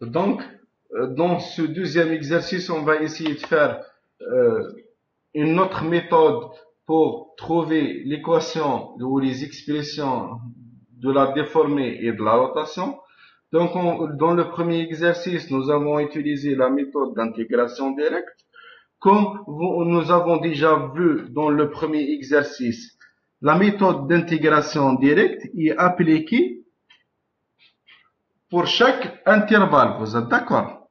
Donc, dans ce deuxième exercice, on va essayer de faire une autre méthode pour trouver l'équation ou les expressions de la déformée et de la rotation. Donc, dans le premier exercice, nous avons utilisé la méthode d'intégration directe. Comme nous avons déjà vu dans le premier exercice, la méthode d'intégration directe est appliquée pour chaque intervalle. Vous êtes d'accord?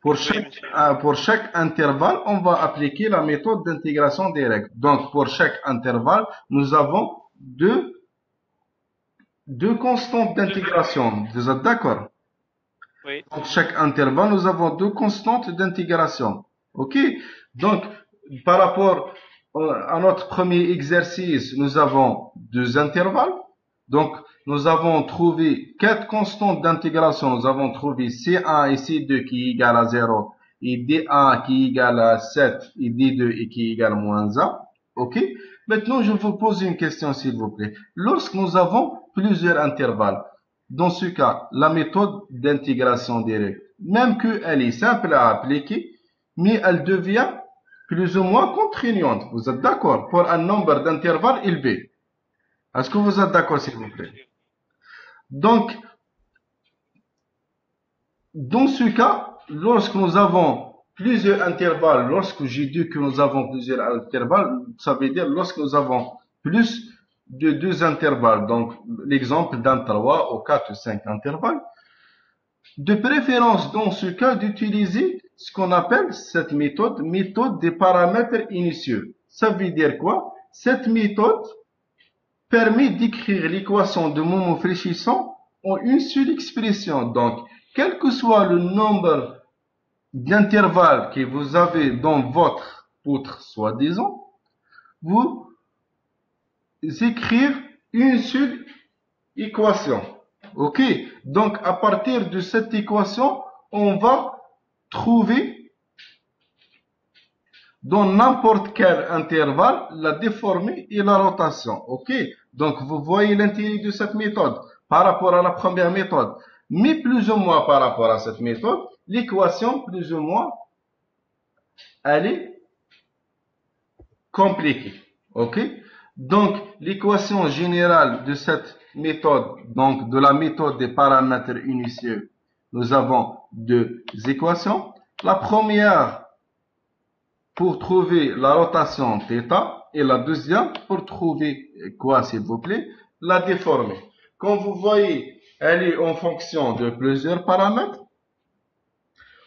Pour chaque intervalle, on va appliquer la méthode d'intégration directe. Donc, pour chaque intervalle, nous avons deux constantes d'intégration. Vous êtes d'accord? Oui. Pour chaque intervalle, nous avons deux constantes d'intégration. OK? Donc, par rapport à notre premier exercice, nous avons deux intervalles. Donc, nous avons trouvé quatre constantes d'intégration. Nous avons trouvé C1 et C2 qui est égal à 0 et D1 qui est égal à 7 et D2 et qui est égal à moins 1. OK? Maintenant, je vous pose une question, s'il vous plaît. Lorsque nous avons plusieurs intervalles, dans ce cas, la méthode d'intégration directe, même qu'elle est simple à appliquer, mais elle devient plus ou moins contraignante. Vous êtes d'accord? Pour un nombre d'intervalles élevé. Est-ce que vous êtes d'accord, s'il vous plaît? Donc, dans ce cas, lorsque nous avons plusieurs intervalles, lorsque j'ai dit que nous avons plusieurs intervalles, ça veut dire lorsque nous avons plus de deux intervalles, donc l'exemple d'un 3 ou 4 ou 5 intervalles, de préférence dans ce cas d'utiliser ce qu'on appelle cette méthode des paramètres initiaux. Ça veut dire quoi? Cette méthode permet d'écrire l'équation de moment fléchissant en une seule expression. Donc, quel que soit le nombre d'intervalles que vous avez dans votre poutre, soi-disant, vous écrire une seule équation. OK? Donc, à partir de cette équation, on va trouver dans n'importe quel intervalle la déformée et la rotation. OK? Donc, vous voyez l'intérêt de cette méthode par rapport à la première méthode. Mais plus ou moins par rapport à cette méthode, l'équation, plus ou moins, elle est compliquée. OK? Donc, l'équation générale de cette méthode, donc de la méthode des paramètres initiaux, nous avons deux équations. La première pour trouver la rotation θ et la deuxième pour trouver quoi, s'il vous plaît? La déformée. Comme vous voyez, elle est en fonction de plusieurs paramètres.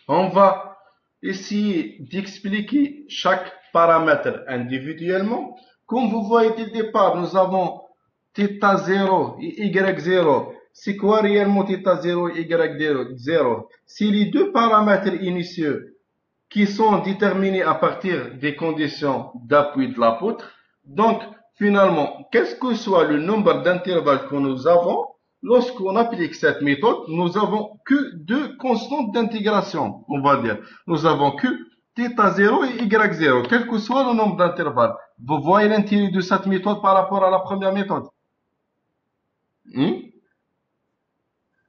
On va essayer d'expliquer chaque paramètre individuellement. Comme vous voyez dès le départ, nous avons θ0 et y0. C'est quoi réellement θ0 et y0? C'est les deux paramètres initiaux qui sont déterminés à partir des conditions d'appui de la poutre. Donc, finalement, qu'est-ce que soit le nombre d'intervalles que nous avons, lorsqu'on applique cette méthode, nous avons que deux constantes d'intégration, on va dire. Nous avons que θ0 et y0, quel que soit le nombre d'intervalles. Vous voyez l'intérêt de cette méthode par rapport à la première méthode?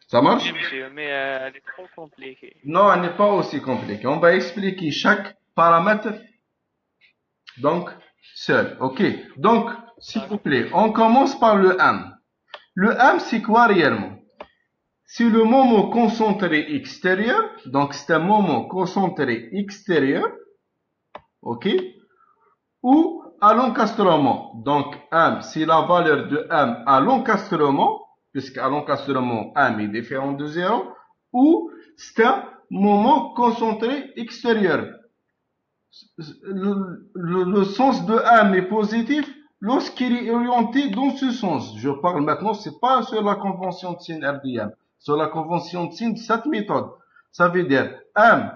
Ça marche? Oui, monsieur, mais elle est trop compliquée. Non, elle n'est pas aussi compliquée. On va expliquer chaque paramètre, donc, seul. OK. Donc, s'il vous plaît, on commence par le M. Le M, c'est quoi réellement? C'est le moment concentré extérieur. Donc, c'est un moment concentré extérieur. OK. Ou à l'encastrement. Donc, M, c'est la valeur de M à l'encastrement, puisqu'à l'encastrement, M est différent de 0. Ou c'est un moment concentré extérieur. Le sens de M est positif lorsqu'il est orienté dans ce sens. Je parle maintenant, c'est pas sur la convention de signe RDM, sur la convention de signe de cette méthode. Ça veut dire M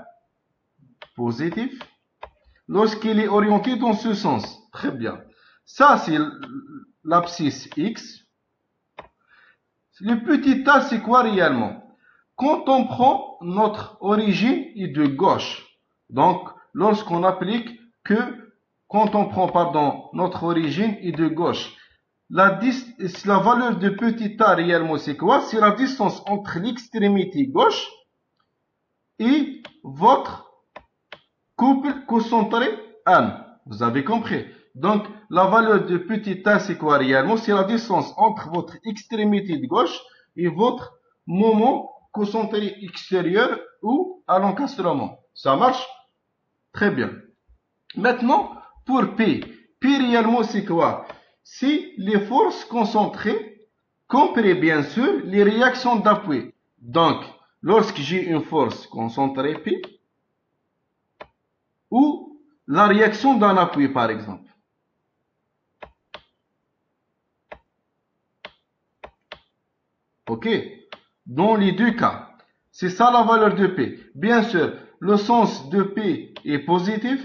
positif lorsqu'il est orienté dans ce sens. Très bien. Ça, c'est l'abscisse X. Le petit a, c'est quoi réellement? Quand on prend notre origine est de gauche. Donc, lorsqu'on applique que, quand on prend, pardon, notre origine est de gauche. La valeur de petit a réellement, c'est quoi? C'est la distance entre l'extrémité gauche et votre couple concentré N. Vous avez compris? Donc, la valeur de petit a, c'est quoi réellement? C'est la distance entre votre extrémité de gauche et votre moment concentré extérieur ou à l'encastrement. Ça marche? Très bien. Maintenant, pour P. P réellement, c'est quoi? C'est les forces concentrées, compris bien sûr les réactions d'appui. Donc, lorsque j'ai une force concentrée P, ou la réaction d'un appui, par exemple. Ok? Dans les deux cas, c'est ça la valeur de P. Bien sûr, le sens de P est positif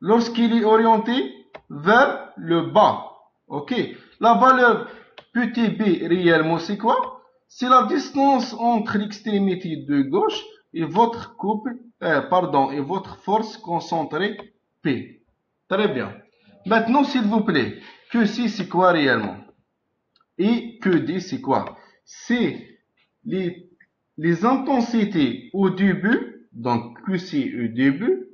lorsqu'il est orienté vers le bas. Ok? La valeur petit b réellement, c'est quoi? C'est la distance entre l'extrémité de gauche et votre couple, et votre force concentrée P. Très bien. Maintenant, s'il vous plaît, QC, c'est quoi réellement? Et QD, c'est quoi? C'est les intensités au début, donc QC au début,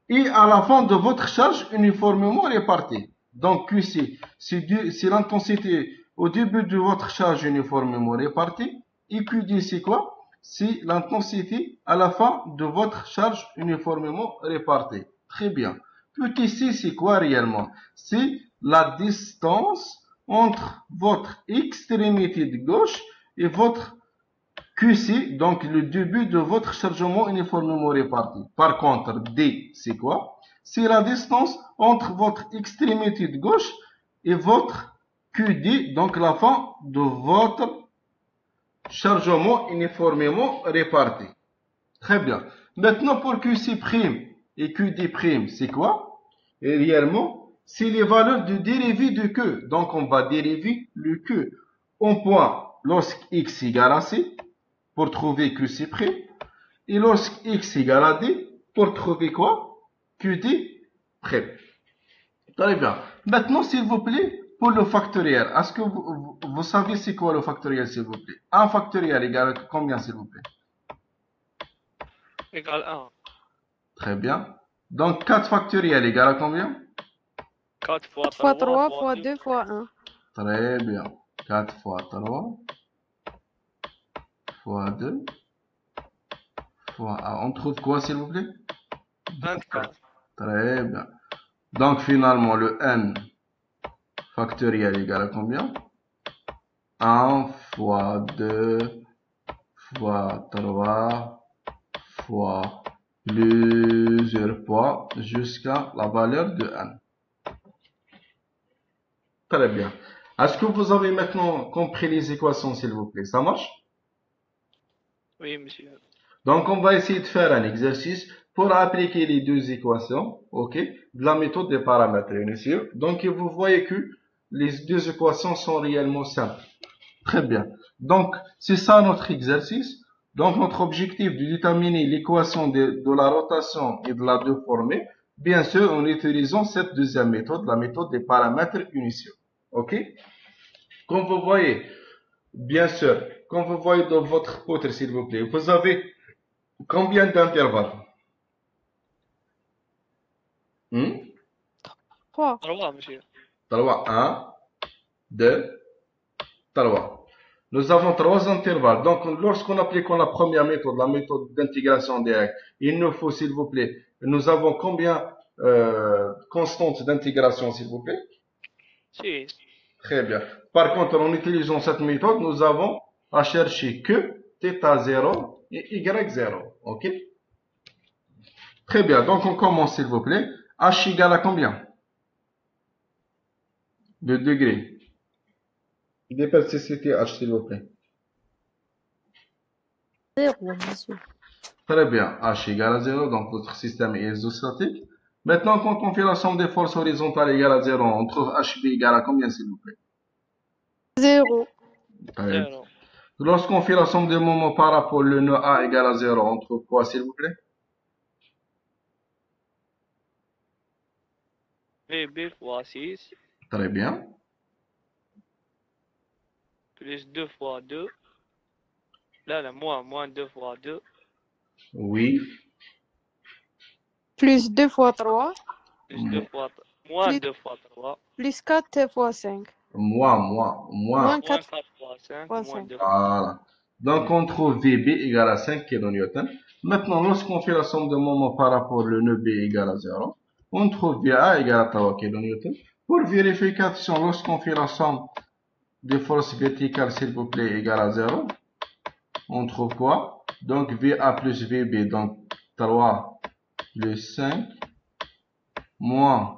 et à la fin de votre charge uniformément répartie. Donc QC, c'est l'intensité au début de votre charge uniformément répartie. Et QD, c'est quoi? C'est l'intensité à la fin de votre charge uniformément répartie. Très bien. Petit c, c'est quoi réellement? C'est la distance entre votre extrémité de gauche et votre QC, donc le début de votre chargement uniformément réparti. Par contre, D, c'est quoi? C'est la distance entre votre extrémité de gauche et votre QD, donc la fin de votre chargement uniformément réparti. Très bien. Maintenant, pour QC' et QD', c'est quoi? Et réellement, c'est les valeurs de dérivée de Q. Donc, on va dériver le Q en point lorsque x égale à C pour trouver QC'. Et lorsque x égale à D pour trouver quoi? QD'. Très bien. Maintenant, s'il vous plaît, pour le factoriel, est-ce que vous savez c'est quoi le factoriel, s'il vous plaît? 1 factoriel égale à combien, s'il vous plaît? Égal 1. Très bien. Donc, 4 factoriel égale à combien? 4 fois 4 fois 3 3 fois 2 fois 1. Très bien. 4 fois 3 fois 2 fois 1. On trouve quoi, s'il vous plaît? 24. Très bien. Donc, finalement, le n factoriel égale à combien? 1 fois 2 fois 3 fois plusieurs fois jusqu'à la valeur de n. Très bien. Est-ce que vous avez maintenant compris les équations, s'il vous plaît? Ça marche? Oui, monsieur. Donc, on va essayer de faire un exercice pour appliquer les deux équations, ok, de la méthode des paramètres initiaux. Donc, vous voyez que les deux équations sont réellement simples. Très bien. Donc, c'est ça notre exercice. Donc, notre objectif de déterminer l'équation de la rotation et de la déformée, bien sûr, en utilisant cette deuxième méthode, la méthode des paramètres initiaux. Ok? Comme vous voyez, bien sûr, comme vous voyez dans votre poutre, s'il vous plaît, vous avez combien d'intervalles? 3. 3, monsieur. 3, 1, 2, 3. Nous avons 3 intervalles. Donc, lorsqu'on applique la première méthode, la méthode d'intégration directe, il nous faut, s'il vous plaît, nous avons combien constantes d'intégration, s'il vous plaît? 6. Très bien. Par contre, en utilisant cette méthode, nous avons à chercher que θ0 et y0. OK? Très bien. Donc, on commence, s'il vous plaît. H égale à combien? De degrés. Des persécité H, s'il vous plaît. 0, monsieur. Très bien. H égale à 0. Donc, votre système est isostatique. Maintenant, quand on fait la somme des forces horizontales égale à 0, on trouve HB égale à combien, s'il vous plaît? 0. Très bien. 0. Lorsqu'on fait la somme des moments par rapport au nœud A égale à 0, on trouve quoi, s'il vous plaît? VB fois 6. Très bien. Plus 2 fois 2. Là, moins 2 fois 2. Oui. Plus 2 fois 3. Plus 2 fois... Moins Plus- 2 fois 3. Plus 4 fois 5. Moins. Moins Moins 4 4 fois 5. fois Moins 5. 2 fois... Voilà. Donc, on trouve VB égale à 5 kN. Maintenant, lorsqu'on fait la somme de moments par rapport au nœud B égale à 0, on trouve VA égale à 3 kN. Pour vérification, lorsqu'on fait la somme des forces verticales, s'il vous plaît, égale à 0, on trouve quoi? Donc, VA plus VB, donc 3 plus 5, moins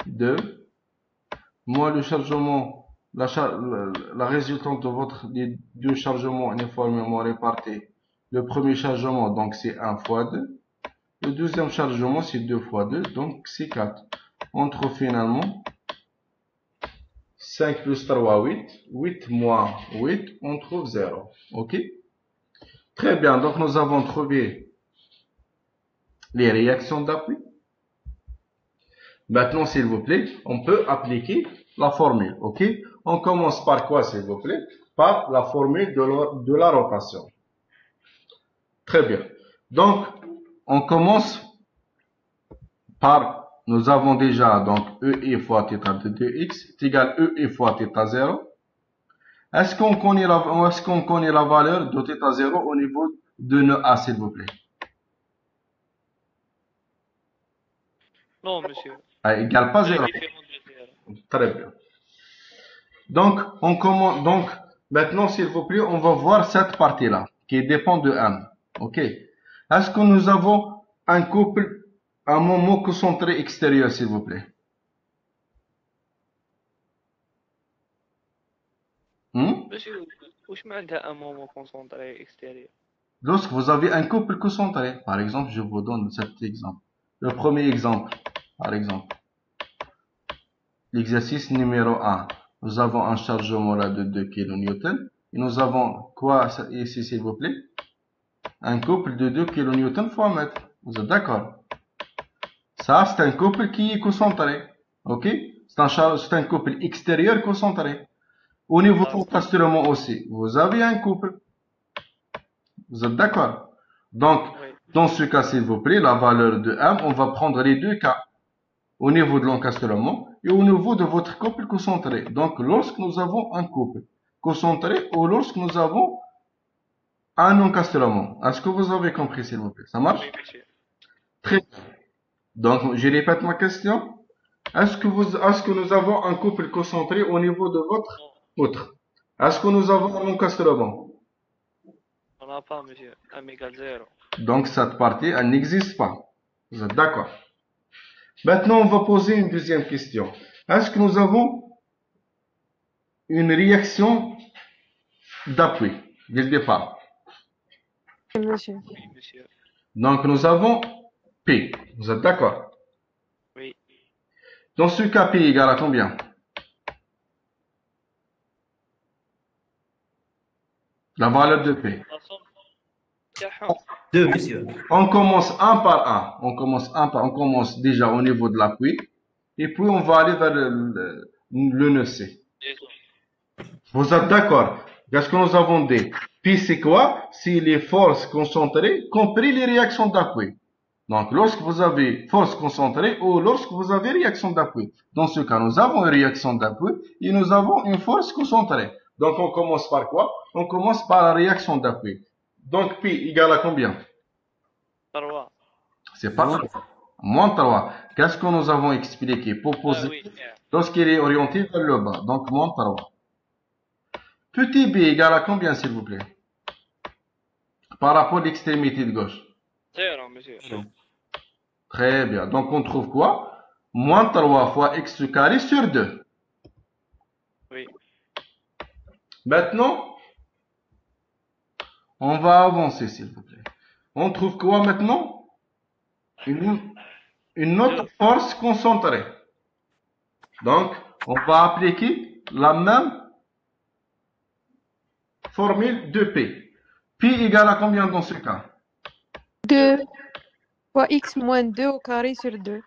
2, moins le chargement, la résultante de votre des deux chargements uniformément répartis. Le premier chargement, donc c'est 1 fois 2. Le deuxième chargement, c'est 2 fois 2, donc c'est 4. On trouve finalement 5 plus 3, 8. 8 moins 8, on trouve 0. OK? Très bien, donc nous avons trouvé les réactions d'appui. Maintenant, s'il vous plaît, on peut appliquer la formule. OK? On commence par quoi, s'il vous plaît? Par la formule de la rotation. Très bien. Donc, on commence par, nous avons déjà donc EE fois θ de 2x est égal EE fois θ0. Est-ce qu'on connaît la valeur de θ0 au niveau de nœud A, s'il vous plaît? Non, monsieur. Égale pas 0. Différent de 0. Très bien. Donc, on commence, donc, maintenant, s'il vous plaît, on va voir cette partie-là, qui dépend de M. OK? Est-ce que nous avons un couple, un moment concentré extérieur, s'il vous plaît? Monsieur, وش معناتها un moment concentré extérieur? Lorsque vous avez un couple concentré, par exemple, je vous donne cet exemple. Le premier exemple, par exemple. L'exercice numéro 1. Nous avons un chargement là de 2 kN. Et nous avons quoi ici, s'il vous plaît? Un couple de 2 kN fois mètre. Vous êtes d'accord? Ça, c'est un couple qui est concentré. OK? C'est un couple extérieur concentré. Au niveau de l'encasтрement aussi, vous avez un couple. Vous êtes d'accord? Donc, dans ce cas, s'il vous plaît, la valeur de M, on va prendre les deux cas. Au niveau de l'encastrement et au niveau de votre couple concentré. Donc, lorsque nous avons un couple concentré ou lorsque nous avons un encastrement. Est-ce que vous avez compris, s'il vous plaît? Ça marche? Oui, monsieur. Très bien. Donc, je répète ma question. Est-ce que nous avons un couple concentré au niveau de votre poutre? Est-ce que nous avons un encastrement? On n'a pas, monsieur. M égale 0. Donc, cette partie, elle n'existe pas. Vous êtes d'accord? Maintenant, on va poser une deuxième question. Est-ce que nous avons une réaction d'appui dès le départ? Oui, monsieur. Oui, monsieur. Donc, nous avons P. Vous êtes d'accord? Oui. Dans ce cas, P égale à combien? La valeur de P. La somme تاعهم 2, monsieur. On commence un par un. On commence déjà au niveau de l'appui. Et puis, on va aller vers le nœud C. les autres. Vous êtes d'accord? Qu'est-ce que nous avons dit? P, c'est quoi? C'est les forces concentrées, compris les réactions d'appui. Donc, lorsque vous avez force concentrée ou lorsque vous avez réaction d'appui. Dans ce cas, nous avons une réaction d'appui et nous avons une force concentrée. Donc, on commence par quoi? On commence par la réaction d'appui. Donc, P égale à combien? 3. C'est pas moins 3. Qu'est-ce que nous avons expliqué? Pour poser, oui. lorsqu'il est orienté vers le bas. Donc, moins 3. Petit b égale à combien, s'il vous plaît? Par rapport à l'extrémité de gauche. 0, monsieur. Très bien. Donc, on trouve quoi? Moins 3 fois x carré sur 2. Oui. Maintenant, on va avancer, s'il vous plaît. On trouve quoi maintenant? Une autre force concentrée. Donc, on va appliquer la même formule de P. P égale à combien dans ce cas? 2 fois x moins 2 au carré sur 2.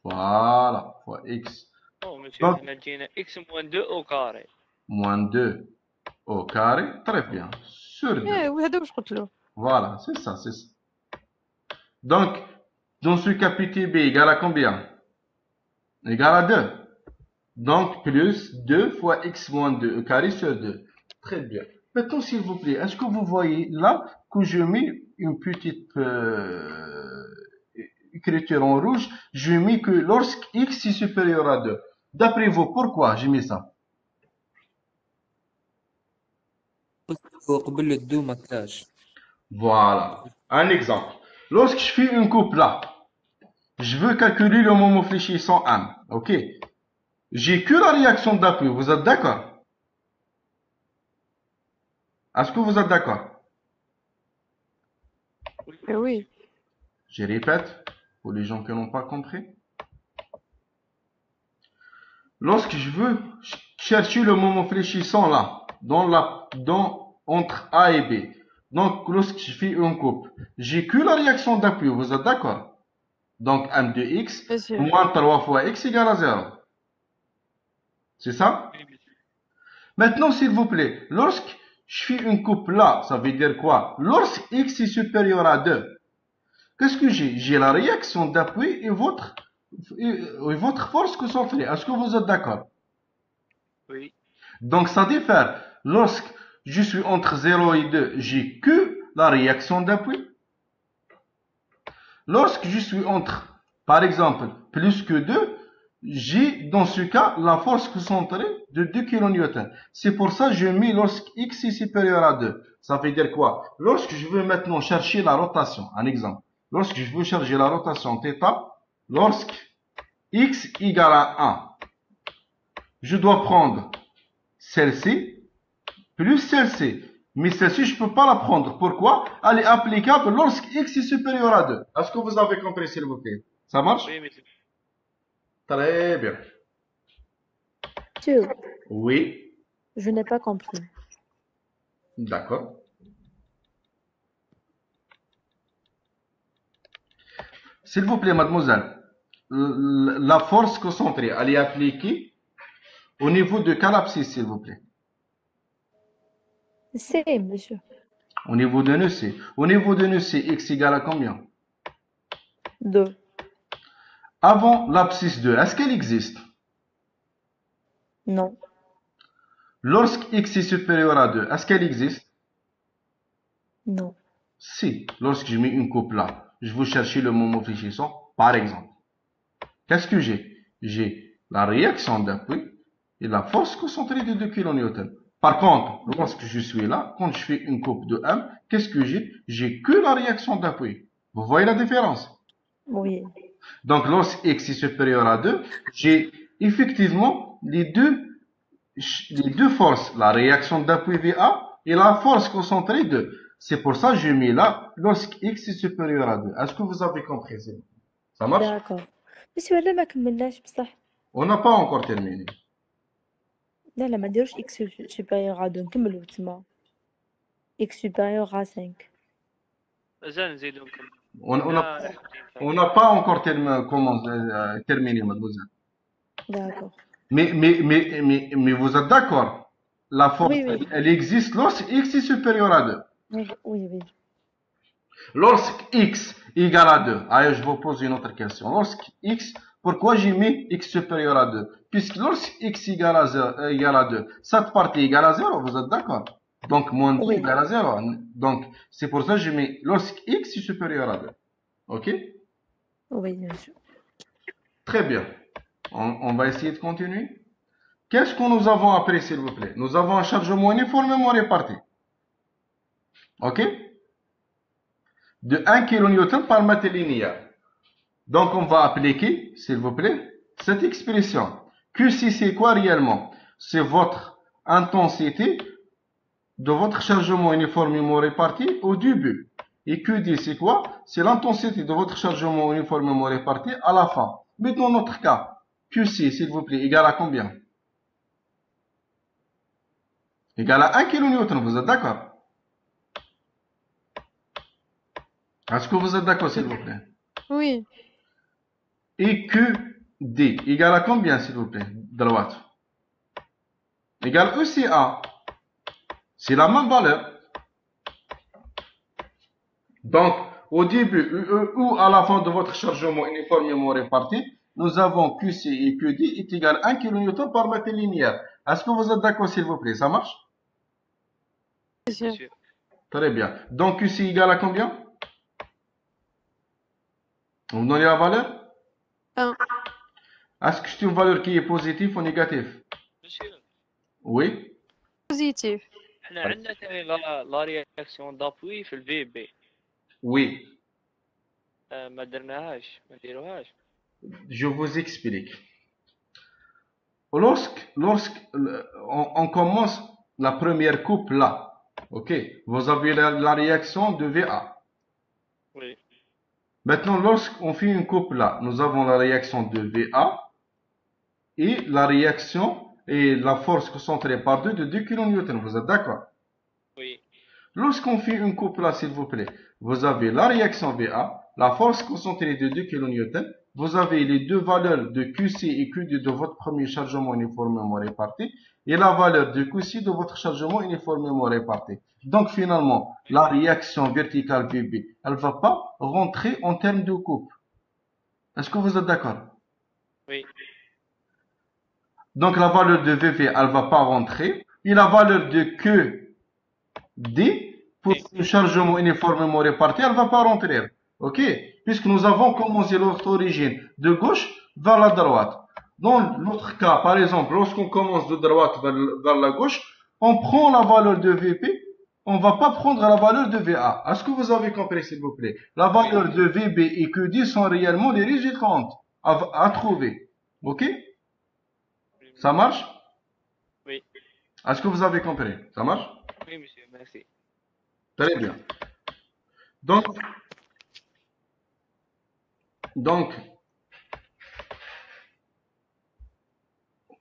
Voilà, fois x Non, monsieur. Donc- احنا جينا x moins 2 au carré. moins 2 au carré. Très bien. Sur 2. وهذا واش قلت له؟ Voilà, c'est ça, c'est ça. Donc, dans ce cas, petit b égale à combien? Égale à 2. Donc, plus 2 fois x moins 2 au carré sur 2. Très bien. Maintenant, s'il vous plaît, est-ce que vous voyez là que je mets une petite écriture en rouge? Je mets que lorsque x est supérieur à 2. D'après vous, pourquoi j'ai mis ça? وقبل الدو ما كاش. Voilà. Un exemple. Lorsque je fais une coupe là, je veux calculer le moment fléchissant M. Ok. J'ai que la réaction d'appui. Vous êtes d'accord? Est-ce que vous êtes d'accord? Oui. Je répète, pour les gens qui n'ont pas compris. Lorsque je veux chercher le moment fléchissant là, entre A et B, donc lorsque je fais une coupe, j'ai que la réaction d'appui. Vous êtes d'accord? Donc M de X Bien sûr. moins 3 fois X égale à 0. C'est ça? Maintenant, s'il vous plaît, lorsque je fais une coupe là, ça veut dire quoi? Lorsque X est supérieur à 2, qu'est-ce que j'ai? J'ai la réaction d'appui et votre force concentrée. Est-ce que vous êtes d'accord? Oui. Donc, ça diffère. Lorsque je suis entre 0 et 2, j'ai que la réaction d'appui. Lorsque je suis entre, par exemple, plus que 2, j'ai dans ce cas la force concentrée de 2 kN. C'est pour ça que je mets lorsque x est supérieur à 2. Ça veut dire quoi? Lorsque je veux maintenant chercher la rotation, un exemple. Lorsque je veux chercher la rotation θ, lorsque x égale à 1, je dois prendre celle-ci plus celle-ci. Mais celle-ci, je ne peux pas la prendre. Pourquoi? Elle est applicable lorsque x est supérieur à 2. Est-ce que vous avez compris, s'il vous plaît? Ça marche? Oui, monsieur. Très bien. Monsieur, Oui, je n'ai pas compris. d'accord. S'il vous plaît, mademoiselle, la force concentrée, elle est appliquée au niveau de quelle abscisse, s'il vous plaît? C'est, monsieur. Au niveau de nœud C. Au niveau de nœud C, x égale à combien? 2. Avant l'abscisse 2, est-ce qu'elle existe? Non. Lorsque x est supérieur à 2, est-ce qu'elle existe? Non. Si, lorsque je mets une coupe là, je veux chercher le moment fléchissant, par exemple. Qu'est-ce que j'ai? J'ai la réaction d'appui et la force concentrée de 2 kN. Par contre, lorsque je suis là, quand je fais une coupe de M, qu'est-ce que j'ai? J'ai que la réaction d'appui. Vous voyez la différence? Oui. Donc, lorsque x est supérieur à 2, j'ai effectivement les deux forces, la réaction d'appui VA et la force concentrée 2. C'est pour ça que je mets là, lorsque x est supérieur à 2. Est-ce que vous avez compris? Ça marche? D'accord. monsieur ولا ما كملناش بصح. On n'a pas encore terminé. لا لا ما نديروش x supérieur à 2 نكملو تما. x supérieur à 5. مازال نزيدو نكمل. On n'a pas encore terminé, mademoiselle. D'accord. Mais vous êtes d'accord? La force, Oui, oui. elle existe lorsque x est supérieur à 2. Oui, oui. Lorsque x égale à 2, allez, je vous pose une autre question. Lorsque x, pourquoi j'ai mis x supérieur à 2? Puisque lorsque x égale à 2, cette partie égale à 0, vous êtes d'accord? Donc, moins 2 Oui. égale à 0. Donc, c'est pour ça que je mets lorsque x est supérieur à 2. Ok? Oui, bien sûr. Très bien. On va essayer de continuer. Qu'est-ce que nous avons appris, s'il vous plaît? Nous avons un chargement uniformément réparti. Ok? De 1 kN par mètre linéaire. Donc, on va appliquer, s'il vous plaît, cette expression. QC, c'est quoi réellement? C'est votre intensité de votre chargement uniformément réparti au début. Et QD, c'est quoi? C'est l'intensité de votre chargement uniformément réparti à la fin. Mais dans notre cas, QC, s'il vous plaît, égale à combien? Égale à 1 kN, vous êtes d'accord? Est-ce que vous êtes d'accord, s'il vous plaît? Oui. Et QD égale à combien, s'il vous plaît? Droite. Égale ECA. C'est la même valeur. Donc, au début ou à la fin de votre chargement uniformément réparti, nous avons QC et QD est égal à 1 kN par mètre linéaire. Est-ce que vous êtes d'accord, s'il vous plaît? Ça marche? Monsieur. monsieur. Très bien. Donc, QC égale à combien? Vous me donnez la valeur? 1. Est-ce que c'est une valeur qui est positive ou négative? monsieur, Oui. Positif. احنا عندنا ثاني لا رياكسيون دابوي في الفي بي Oui. ما درناهاش ما نديروهاش. Je vous explique. Lorsque on commence la première coupe là, ok, vous avez la réaction de VA. وي Maintenant, lorsqu'on fait une coupe là, nous avons la réaction de VA et la réaction et la force concentrée par 2 de 2 kN. Vous êtes d'accord? وي Lorsqu'on fait une coupe là, s'il vous plaît, vous avez la réaction VA, la force concentrée de 2 kN, vous avez les deux valeurs de QC et QD de votre premier chargement uniformément réparti et la valeur de QC de votre chargement uniformément réparti. Donc finalement, la réaction verticale VB, elle ne va pas rentrer en termes de coupe. Est-ce que vous êtes d'accord? وي Donc la valeur de VV, elle ne va pas rentrer et la valeur de QD pour le chargement uniformément réparti, elle ne va pas rentrer. Ok? Puisque nous avons commencé notre origine de gauche vers la droite. Dans l'autre cas, par exemple, lorsqu'on commence de droite vers la gauche, on prend la valeur de VP, on ne va pas prendre la valeur de VA. Est-ce que vous avez compris, s'il vous plaît? La valeur de VB et QD sont réellement les résultantes à trouver. Ok? Ça marche? وي Est-ce que vous avez compris? Ça marche? وي monsieur merci. Très bien. Donc,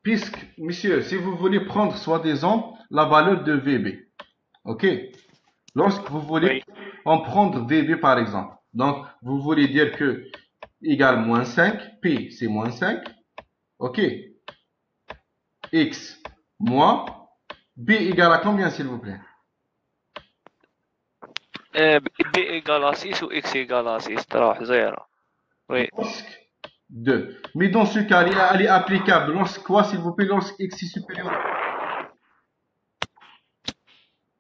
puisque, monsieur, si vous voulez prendre soi-disant la valeur de VB, ok? Lorsque vous voulez en prendre VB par exemple, donc vous voulez dire que égale moins 5, P c'est moins 5, ok? X moins, B égale à combien s'il vous plaît? بي ايكال 6 و اكس ايكال 6 تروح زيرو. وي Lorsque 2. Mais dans ce cas, elle est applicable lorsque quoi, s'il vous plaît, lorsque x est supérieur à...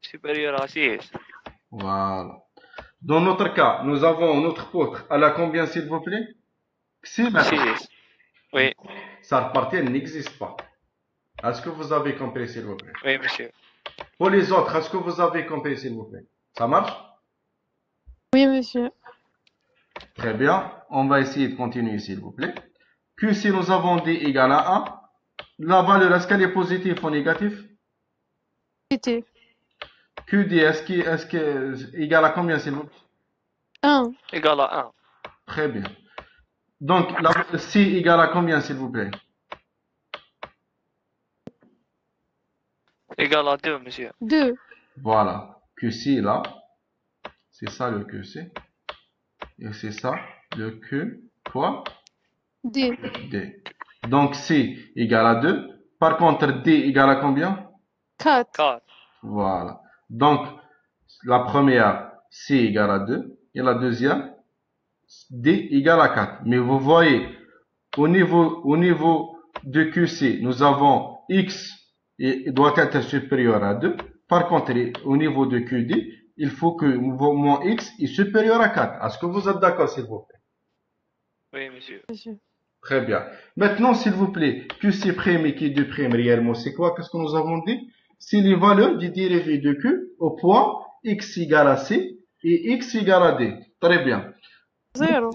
supérieur à 6. Voilà. Dans notre cas, nous avons notre poutre. Elle a combien, s'il vous plaît? C'est maintenant. 6 وي Sa partie, elle n'existe pas. Est-ce que vous avez compris, s'il vous plaît? وي monsieur. Pour les autres, est-ce que vous avez compris, s'il vous plaît? Ça marche? Oui, monsieur. Très bien. On va essayer de continuer, s'il vous plaît. Que si nous avons d égale à 1, la valeur, est-ce qu'elle est positive ou négative? Positif. QD, est-ce que égale à combien, s'il vous plaît? 1. ايكال 1 Très bien. Donc, la C égale à combien, s'il vous plaît? ايكال 2 monsieur. 2. Voilà. QC là. C'est ça le QC. Et c'est ça le Q. Quoi? D. D. Donc, C égale à 2. Par contre, D égale à combien? 4. 4 Voilà. Donc, la première, C égale à 2. Et la deuxième, D égale à 4. Mais vous voyez, au niveau de QC, nous avons X et doit être supérieur à 2. Par contre, au niveau de QD, il faut que mon X est supérieur à 4. Est-ce que vous êtes d'accord, s'il vous plaît? وي monsieur. Monsieur. Très bien. Maintenant, s'il vous plaît, QC prime et Q2 prime réellement, c'est quoi? Qu'est-ce que nous avons dit? C'est les valeurs du dérivé de Q au point X égale à C et X égale à D. Très bien. 0.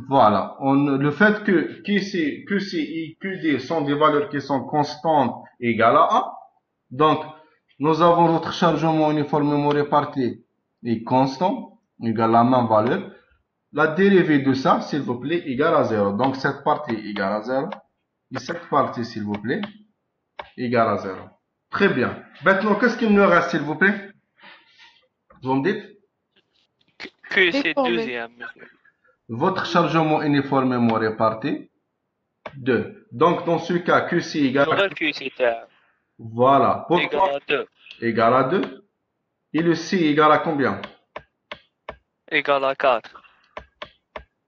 Voilà. Le fait que QC et QD sont des valeurs qui sont constantes égales à 1. Donc, nous avons notre chargement uniformément réparti est constant, égale à la même valeur. La dérivée de ça, s'il vous plaît, égale à 0. Donc, cette partie égale à 0. Et cette partie, s'il vous plaît, égale à 0. Très bien. Maintenant, qu'est-ce qu'il nous reste, s'il vous plaît? Vous me dites? Que c'est Déformé. deuxième monsieur. Votre chargement uniformément réparti, 2. Donc, dans ce cas, QC égale à... غير كي سي تاع Voilà. Pourquoi? ايكال 2 Égale à 2. Et le C égale à combien? égale à 4.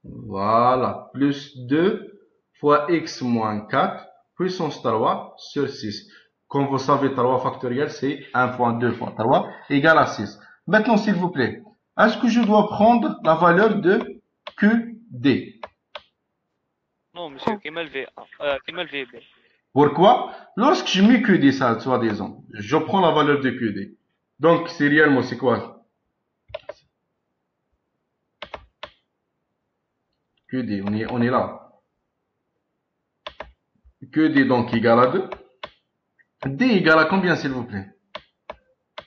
Voilà. Plus 2 fois x moins 4 puissance 3 sur 6. Comme vous savez, 3 factoriel, c'est 1 fois 2 fois 3 égale à 6. Maintenant, s'il vous plaît, est-ce que je dois prendre la valeur de QD? Non, monsieur, qui m'a le V1, qui m'a le VB. Pourquoi? Lorsque je mets QD, ça, soi-disant, je prends la valeur de QD. Donc, c'est réellement, c'est quoi? QD, on est là. QD, donc, égale à 2. D égale à combien, s'il vous plaît?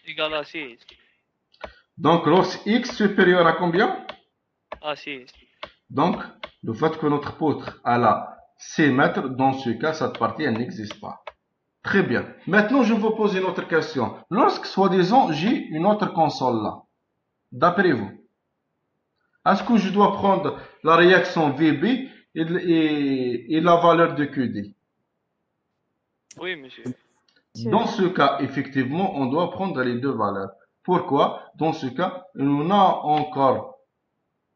Égale à 6. Donc, lorsque x supérieur à combien? À 6. Donc, le fait que notre poutre a là 6 mètres, dans ce cas, cette partie, elle n'existe pas. Très bien. Maintenant, je vous pose une autre question. Lorsque, soi-disant, j'ai une autre console là, d'après vous, est-ce que je dois prendre la réaction VB et la valeur de QD? Oui, monsieur. Dans ce cas, effectivement, on doit prendre les deux valeurs. Pourquoi? Dans ce cas, on a encore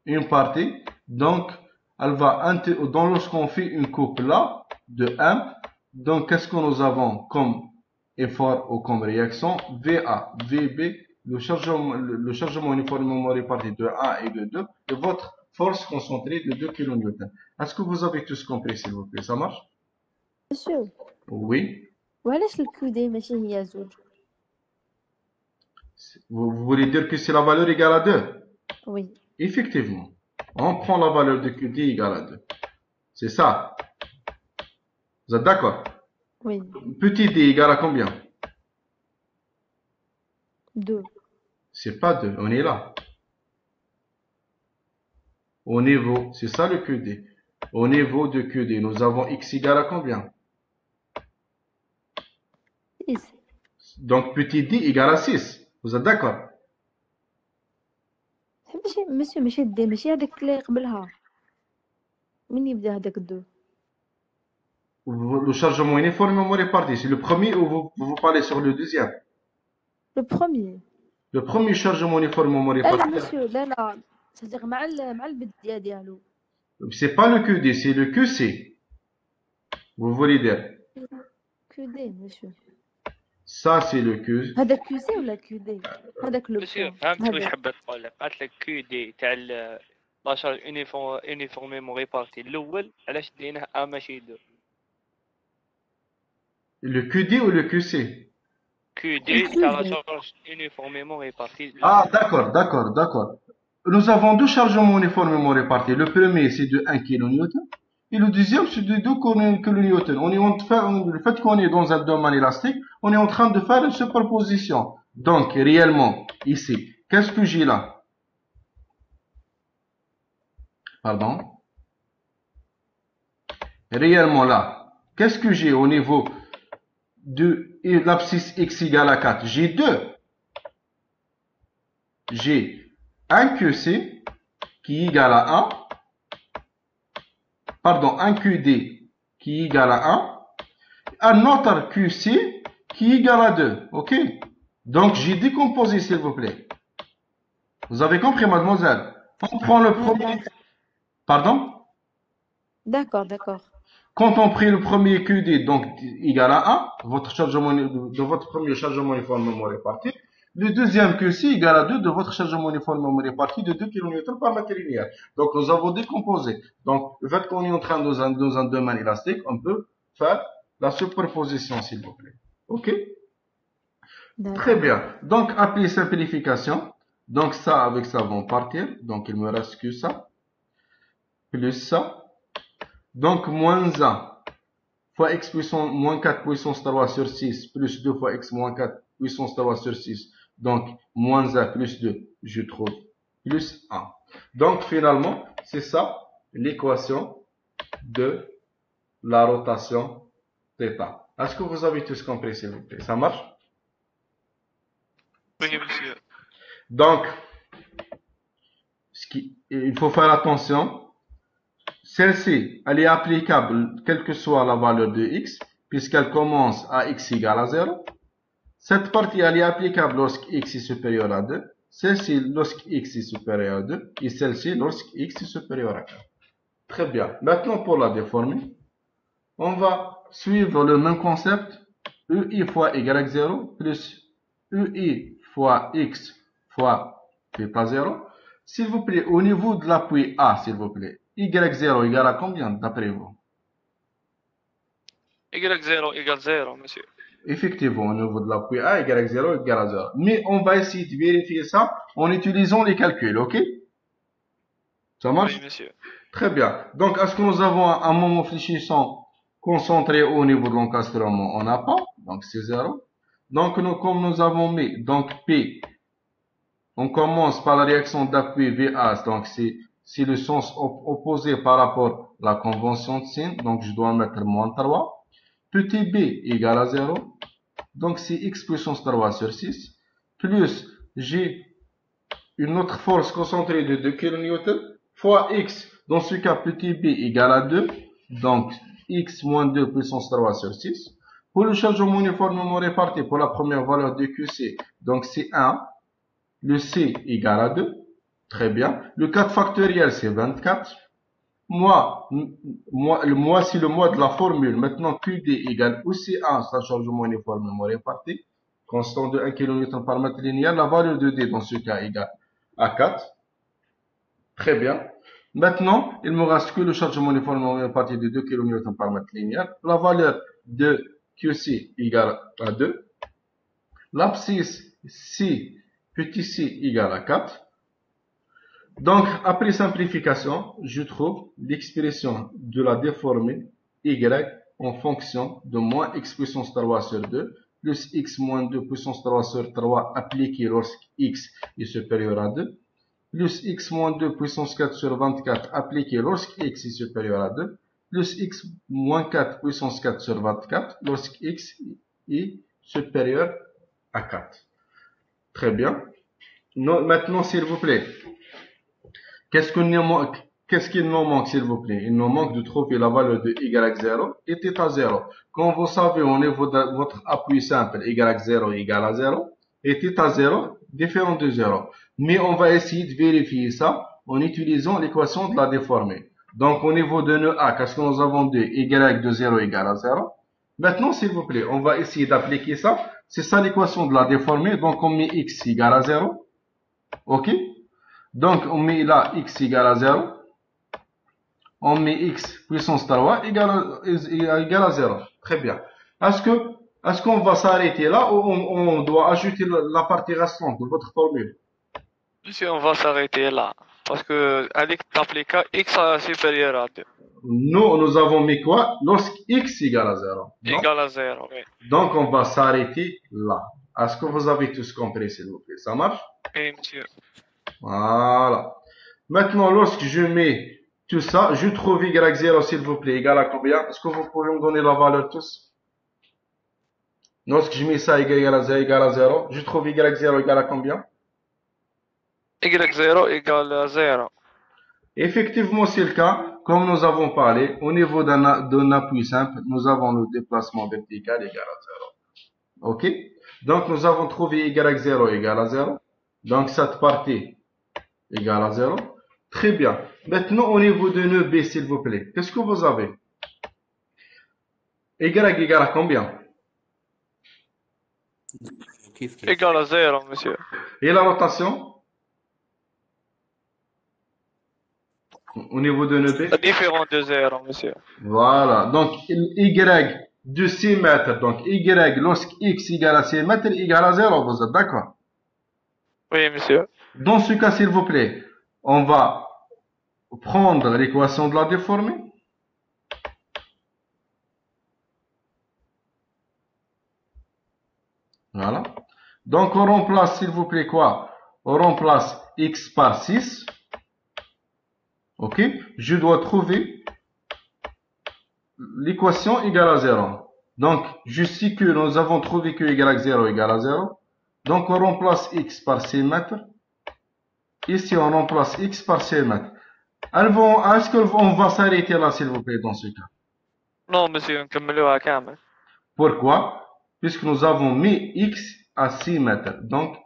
une partie, donc elle va lorsqu'on fait une coupe là de M, donc qu'est-ce que nous avons comme effort ou comme réaction? VA, VB, le chargement uniformément réparti de 1 et de 2, et votre force concentrée de 2 kN. Est-ce que vous avez tous compris, s'il vous plaît? Ça marche? Monsieur, Oui. وعلاش الكودي ماشي هي زوج؟ Vous voulez dire que c'est la valeur égale à 2? Oui. Effectivement. On prend la valeur de QD égale à 2. C'est ça. Vous êtes d'accord? Oui. Petit d égale à combien? 2. C'est pas 2, on est là. Au niveau, c'est ça le QD. Au niveau de QD, nous avons x égale à combien? 6. Donc petit d égale à 6. Vous êtes d'accord? ماشي ماشي دي ماشي هذاك اللي قبلها. من يبدا هذاك 2؟ Le chargement uniformément réparti, c'est le premier ou vous parlez sur le deuxième? Le premier. Le premier chargement uniformément لا réparti. monsieur لا c'est-à-dire مع البداية ديالو. C'est pas le QD, c'est le QC. Vous voulez dire? QD monsieur. Ça c'est le Q. هذا QC ولا QD؟ هذاك لو monsieur, بوان. فهمت واش حبيت نقول لك؟ قالت لك كيو دي تاع لا شارج يونيفورميمون ريبارتي الاول، علاش ديناه ا ماشي دو؟ Le QD ou le QC? كيو دي تاع لا شارج يونيفورميمون ريبارتي. Ah, d'accord. Nous avons deux chargements uniformément répartis. Le premier, c'est de 1 kN. Et le deuxième, c'est de 2 kN. Le fait qu'on est dans un domaine élastique, on est en train de faire une superposition. Donc, réellement, ici, qu'est-ce que j'ai là? Pardon? Réellement là, qu'est-ce que j'ai au niveau de l'abscisse x égale à 4? J'ai 2. J'ai un QC qui est égal à 1. Pardon, un QD qui est égal à 1. Un autre QC qui est égal à 2. OK? Donc, j'ai décomposé, s'il vous plaît. Vous avez compris, mademoiselle? On prend le premier. Pardon? D'accord. Quand on prend le premier QD, donc égal à 1, de votre premier chargement uniformément réparti, le deuxième QC égal à 2 de votre chargement uniformément réparti de 2 kN par mètre linéaire. Donc nous avons décomposé. Donc le fait qu'on est en train dans un domaine élastique, on peut faire la superposition, s'il vous plaît. OK? Très bien. Donc appelez simplification. Donc ça avec ça vont partir. Donc il me reste que ça. Plus ça. Donc, moins 1 fois x puissance moins 4 puissance 3 sur 6 plus 2 fois x moins 4 puissance 3 sur 6. Donc, moins 1 plus 2, je trouve plus 1. Donc, finalement, c'est ça l'équation de la rotation θ. Est-ce que vous avez tous compris, s'il vous plaît? Ça marche? Oui, monsieur. Donc, il faut faire attention. Celle-ci, elle est applicable quelle que soit la valeur de x, puisqu'elle commence à x égale à 0. Cette partie, elle est applicable lorsque x est supérieur à 2. Celle-ci lorsque x est supérieur à 2 et celle-ci lorsque x est supérieur à 4. Très bien. Maintenant, pour la déformer, on va suivre le même concept. UI fois y0 plus UI fois x fois θ 0. S'il vous plaît, au niveau de l'appui A, s'il vous plaît, y0 égale à combien d'après vous? Y0 égale 0, monsieur. Effectivement, au niveau de l'appui A, y0 égale à 0. Mais on va essayer de vérifier ça en utilisant les calculs, ok? Ça marche? Oui, monsieur. Très bien. Donc, est-ce que nous avons un moment fléchissant concentré au niveau de l'encastrement? On n'a pas, donc c'est 0. Donc, comme nous avons mis, donc P, on commence par la réaction d'appui VA, donc c'est le sens opposé par rapport à la convention de signe, donc je dois mettre moins 3. Petit b égale à 0, donc c'est x puissance 3 sur 6, plus j'ai une autre force concentrée de 2 kN, fois x, dans ce cas petit b égale à 2, donc x moins 2 puissance 3 sur 6. Pour le chargement uniformément réparti pour la première valeur de QC, donc c'est 1, le c égale à 2, très bien. Le 4 factoriel c'est 24. Moi, c'est le moi de la formule. Maintenant, QD égale aussi 1, c'est un chargement uniformément réparti. Constant de 1 kN par mètre linéaire. La valeur de D dans ce cas égale à 4. Très bien. Maintenant, il me reste que le chargement uniformément réparti de 2 kN par mètre linéaire. La valeur de QC égale à 2. L'abscisse C, petit c égale à 4. Donc, après simplification, je trouve l'expression de la déformée y en fonction de moins x puissance 3 sur 2 plus x moins 2 puissance 3 sur 3 appliqué lorsque x est supérieur à 2 plus x moins 2 puissance 4 sur 24 appliqué lorsque x est supérieur à 2 plus x moins 4 puissance 4 sur 24 lorsque x est supérieur à 4. Très bien. Maintenant, s'il vous plaît, qu'est-ce qu'il nous manque, s'il vous plaît? Il nous manque de trouver la valeur de y0 et θ0. Comme vous savez, au niveau de votre appui simple, y0 égale à 0 et θ0 différent de 0. Mais on va essayer de vérifier ça en utilisant l'équation de la déformée. Donc, au niveau de nœud A, qu'est-ce que nous avons de y de 0 égale à 0? Maintenant, s'il vous plaît, on va essayer d'appliquer ça. C'est ça l'équation de la déformée. Donc, on met x égale à 0. OK? Donc, on met là x égale à 0. On met x puissance 3 égale à 0. Très bien. Est-ce qu'on va s'arrêter là ou on doit ajouter la partie restante de votre formule? Monsieur, on va s'arrêter là. Parce que, avec l'appliquer x supérieur à 2. Nous avons mis quoi? Lorsque x égale à 0. Égal à 0, oui. Donc, on va s'arrêter là. Est-ce que vous avez tous compris, s'il vous plaît? Ça marche? Oui, monsieur. Voilà. Maintenant, lorsque je mets tout ça, je trouve y0, s'il vous plaît, égal à combien? Est-ce que vous pouvez me donner la valeur tous? Lorsque je mets ça égal à 0, je trouve y0 égal à combien? Y0 égale à 0. Effectivement, c'est le cas. Comme nous avons parlé, au niveau d'un appui simple, nous avons le déplacement vertical égal à 0. OK? Donc, nous avons trouvé y0 égal à 0. Donc, cette partie égale à 0. Très bien. Maintenant, au niveau de nœud B, s'il vous plaît, qu'est-ce que vous avez? Y égale à combien? Égal à 0, monsieur. Et la rotation? Au niveau de nœud B? Différent de 0, monsieur. Voilà. Donc, Y de 6 mètres. Donc, Y lorsque X égale à 6 mètres égale à 0. Vous êtes d'accord? Oui, monsieur. Dans ce cas, s'il vous plaît, on va prendre l'équation de la déformée. Voilà. Donc, on remplace, s'il vous plaît, quoi? On remplace X par 6. OK? Je dois trouver l'équation égale à 0. Donc, je sais que nous avons trouvé que y0 égale à 0. Donc, on remplace x par 6 mètres. Ici, on remplace x par 6 mètres. Est-ce qu'on va s'arrêter là, s'il vous plaît, dans ce cas? Non, monsieur, نكملوها كامل. Pourquoi? Puisque nous avons mis x à 6 mètres. Donc,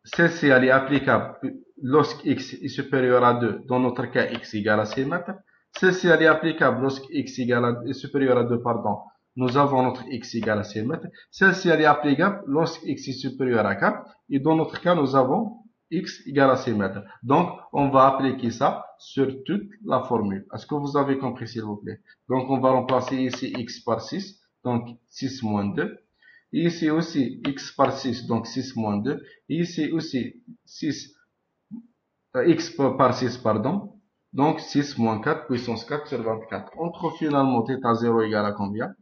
celle-ci, elle est applicable lorsque x est supérieur à 2, dans notre cas, x égale à 6 mètres. Celle-ci, elle est applicable lorsque x est supérieur à 2, pardon. Nous avons notre x égale à 6 mètres. Celle-ci, elle est applicable lorsque x est supérieur à 4. Et dans notre cas, nous avons x égale à 6 mètres. Donc, on va appliquer ça sur toute la formule. Est-ce que vous avez compris, s'il vous plaît? Donc, on va remplacer ici x par 6. Donc, 6 moins 2. Et ici aussi, x par 6, donc 6 moins 2. Et ici aussi, 6, x par 6, pardon. Donc, 6 moins 4, puissance 4 sur 24. On trouve finalement θ 0 égale à combien?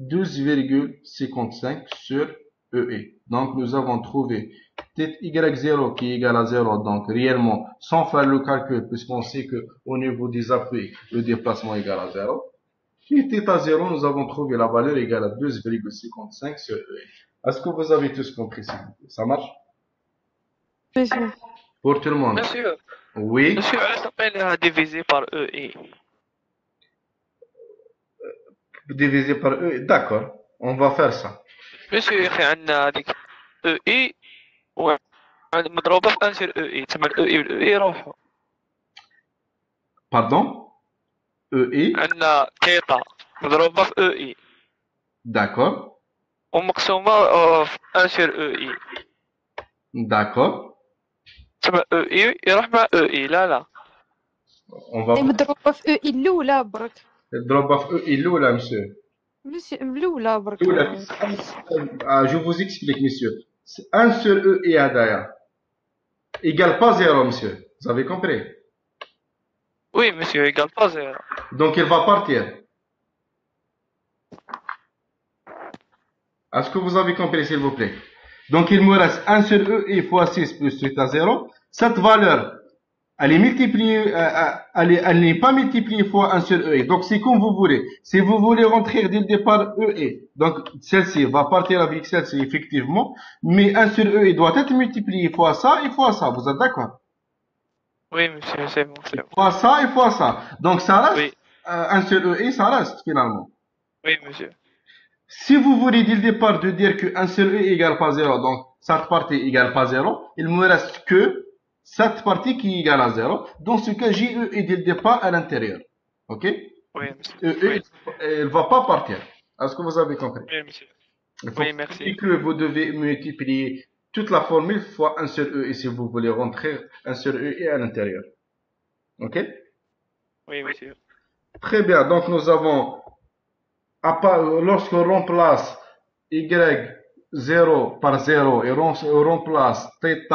12,55 sur EE. Donc, nous avons trouvé y0 qui est égal à 0, donc réellement, sans faire le calcul, puisqu'on sait que au niveau des appuis, le déplacement est égal à 0. Et θ 0, nous avons trouvé la valeur égale à 12,55 sur EE. Est-ce que vous avez tous compris ça? Ça marche? Monsieur. Pour tout le monde? Monsieur, Oui. monsieur, علاش لقيناها divisé par EE? Divisé par E. D'accord. On va faire ça. monsieur يا أخي عندنا هذيك EE مضروبة في 1 sur EE، تسمى EE وال EE يروحوا. Pardon? EE. عندنا θ مضروبة في EE D'accord. ومقسومة في 1 sur EE، D'accord. تسمى EE يروح مع EE. لا On va مضروبة في او الأولى برك. drop of E الأولى, monsieur. مسيو الأولى برك. Je vous explique, monsieur. 1 sur E et Adaya égale pas 0, monsieur. Vous avez compris? oui monsieur égale pas 0. Donc, il va partir. Est-ce que vous avez compris, s'il vous plaît? Donc, il me reste 1 sur E et fois 6 plus θ 0. Cette valeur, elle est multipliée, elle n'est pas multipliée fois 1 sur E. Donc, c'est comme vous voulez. Si vous voulez rentrer dès le départ E, donc celle-ci va partir avec celle-ci, effectivement. Mais 1 sur E doit être multiplié fois ça et fois ça. Vous êtes d'accord? oui monsieur c'est bon. Fois ça et fois ça. Donc, ça reste, Oui. 1 sur E, ça reste finalement. oui monsieur. Si vous voulez dès le départ de dire que 1 sur E égale pas 0, donc cette partie égale pas 0, il me reste que cette partie qui est égale à 0. Dans ce cas, JE est dès le départ à l'intérieur. Ok? oui monsieur. EE, elle va pas partir. Est-ce que vous avez compris? oui monsieur. Il faut Oui, merci. que vous devez multiplier toute la formule fois 1 sur E, et si vous voulez rentrer 1 sur E et à l'intérieur. Ok? oui monsieur. Très bien. Donc, nous avons, lorsqu'on remplace Y0 par 0 et on remplace θ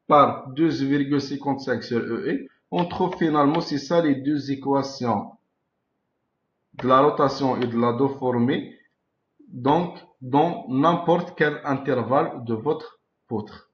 par 12,55 sur EE, on trouve finalement, c'est ça les deux équations de la rotation et de la déformée, donc dans n'importe quel intervalle de votre poutre.